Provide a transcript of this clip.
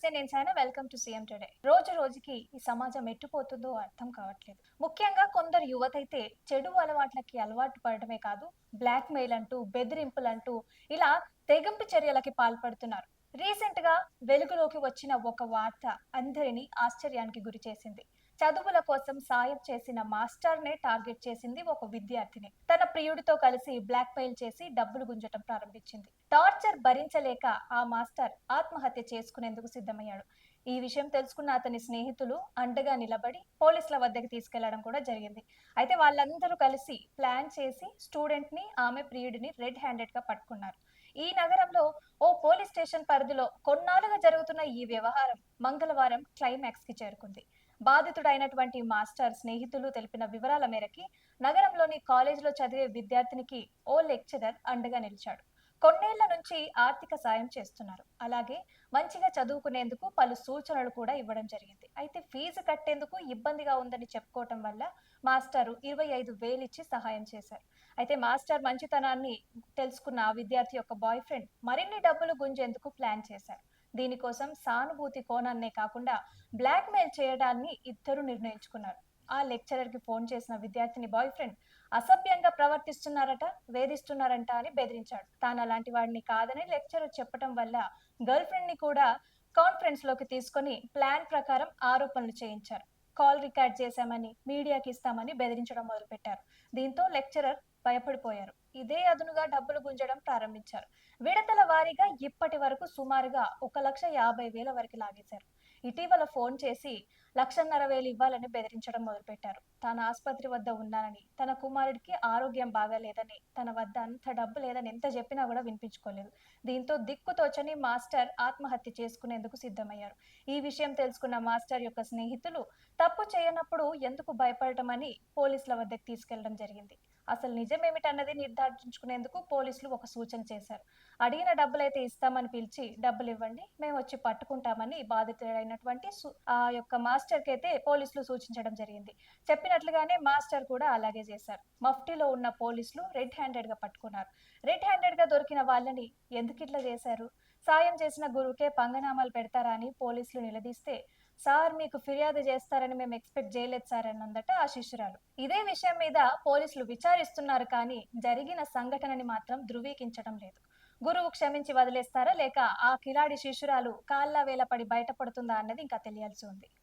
నమస్తే, నేను Saina. Welcome to CM today. రోజు రోజుకి ఈ సమాజం ఎట్టుపోతుందో అర్థం కావట్లేదు. ముఖ్యంగా కొందరు యువతైతే చెడు అలవాట్లకి అలవాటు పడడమే కాదు, బ్లాక్ మెయిల్ అంటూ, బెదిరింపులంటూ ఇలా తెగంపు చర్యలకి పాల్పడుతున్నారు. రీసెంట్ గా వెలుగులోకి వచ్చిన ఒక వార్త అందరినీ ఆశ్చర్యానికి గురి చేసింది. చదువుల కోసం సాయం చేసిన మాస్టర్నే టార్గెట్ చేసింది ఒక విద్యార్థిని. తన ప్రియుడితో కలిసి బ్లాక్ మెయిల్ చేసి డబ్బులు గుంజటం ప్రారంభించింది. టార్చర్ భరించలేక ఆ మాస్టర్ ఆత్మహత్య చేసుకునేందుకు సిద్ధమయ్యాడు. ఈ విషయం తెలుసుకున్న అతని స్నేహితులు అండగా నిలబడి పోలీసుల వద్దకు తీసుకెళ్లడం కూడా జరిగింది. అయితే వాళ్ళందరూ కలిసి ప్లాన్ చేసి స్టూడెంట్ ని, ఆమె ప్రియుడిని రెడ్ హ్యాండెడ్ గా పట్టుకున్నారు. ఈ నగరంలో ఓ పోలీస్ స్టేషన్ పరిధిలో కొన్నాళ్లుగా జరుగుతున్న ఈ వ్యవహారం మంగళవారం క్లైమాక్స్ కి చేరుకుంది. బాధితుడైనటువంటి మాస్టర్ స్నేహితులు తెలిపిన వివరాల మేరకి నగరంలోని కాలేజీలో చదివే విద్యార్థినికి ఓ లెక్చరర్ అండగా నిలిచాడు. కొన్నేళ్ల నుంచి ఆర్థిక సాయం చేస్తున్నారు. అలాగే మంచిగా చదువుకునేందుకు పలు సూచనలు కూడా ఇవ్వడం జరిగింది. అయితే ఫీజు కట్టేందుకు ఇబ్బందిగా ఉందని చెప్పుకోవటం వల్ల మాస్టారు 25,000 ఇచ్చి సహాయం చేశారు. అయితే మాస్టర్ మంచితనాన్ని తెలుసుకున్న ఆ విద్యార్థి యొక్క బాయ్ ఫ్రెండ్ మరిన్ని డబ్బులు గుంజేందుకు ప్లాన్ చేశారు. దీనికోసం సానుభూతి కోణాన్నే కాకుండా బ్లాక్‌మెయిల్ చేయడాన్ని ఇద్దరు నిర్ణయించుకున్నారు. ఆ లెక్చరర్‌కి ఫోన్ చేసిన విద్యార్థిని బాయ్ ఫ్రెండ్ అసభ్యంగా ప్రవర్తిస్తున్నారట, వేధిస్తున్నారంట అని బెదిరించాడు. తానలాంటి వాడిని కాదని లెక్చరర్ చెప్పటం వల్ల గర్ల్ ఫ్రెండ్‌ని కూడా కాన్ఫరెన్స్‌లోకి తీసుకొని ప్లాన్ ప్రకారం ఆరోపణలు చేయించారు. కాల్ రికార్డ్ చేశామని, మీడియాకి ఇస్తామని బెదిరించడం మొదలుపెట్టారు. దీంతో లెక్చరర్ భయపడిపోయారు. ఇదే అదునుగా డబ్బులు గుంజడం ప్రారంభించారు. విడతల వారీగా ఇప్పటి వరకు సుమారుగా 1,50,000 వరకు లాగేశారు. ఇటీవల ఫోన్ చేసి 1,50,000 ఇవ్వాలని బెదిరించడం మొదలుపెట్టారు. తాను ఆసుపత్రి వద్ద ఉన్నానని, తన కుమారుడికి ఆరోగ్యం బాగాలేదని, తన వద్ద అంత డబ్బు లేదని ఎంత చెప్పినా కూడా వినిపించుకోలేదు. దీంతో దిక్కుతోచని మాస్టర్ ఆత్మహత్య చేసుకునేందుకు సిద్ధమయ్యారు. ఈ విషయం తెలుసుకున్న మాస్టర్ యొక్క స్నేహితులు తప్పు చేయనప్పుడు ఎందుకు భయపడటమని పోలీసుల వద్దకు తీసుకెళ్లడం జరిగింది. అసలు నిజమేమిటన్నది నిర్ధారించుకునేందుకు పోలీసులు ఒక సూచన చేశారు. అడిగిన డబ్బులైతే ఇస్తామని పిలిచి, డబ్బులివ్వండి, మేము వచ్చి పట్టుకుంటామని బాధితుడైనటువంటి ఆ యొక్క మాస్టర్‌కి అయితే పోలీసులు సూచించడం జరిగింది. చెప్పినట్లుగానే మాస్టర్ కూడా అలాగే చేశారు. మఫ్టీలో ఉన్న పోలీసులు రెడ్ హ్యాండెడ్‌గా పట్టుకున్నారు. రెడ్ హ్యాండెడ్‌గా దొరికిన వాళ్ళని ఎందుకిట్లా చేశారు? సాయం చేసిన గురువుకే పంగనామాలు పెడతారా అని పోలీసులు నిలదీస్తే, సార్ మీకు ఫిర్యాదు చేస్తారని మేము ఎక్స్‌పెక్ట్ చేయలేదు సార్ అన్నదట ఆ శిష్యురాలు. ఇదే విషయం మీద పోలీసులు విచారిస్తున్నారు కానీ జరిగిన సంఘటనని మాత్రం ధృవీకరించడం లేదు. గురువు క్షమించి వదిలేస్తారా లేక ఆ కిలాడి శిష్యురాలు కాళ్ళ వేళ పడి బయటపడుతుందా అన్నది ఇంకా తెలియాల్సి ఉంది.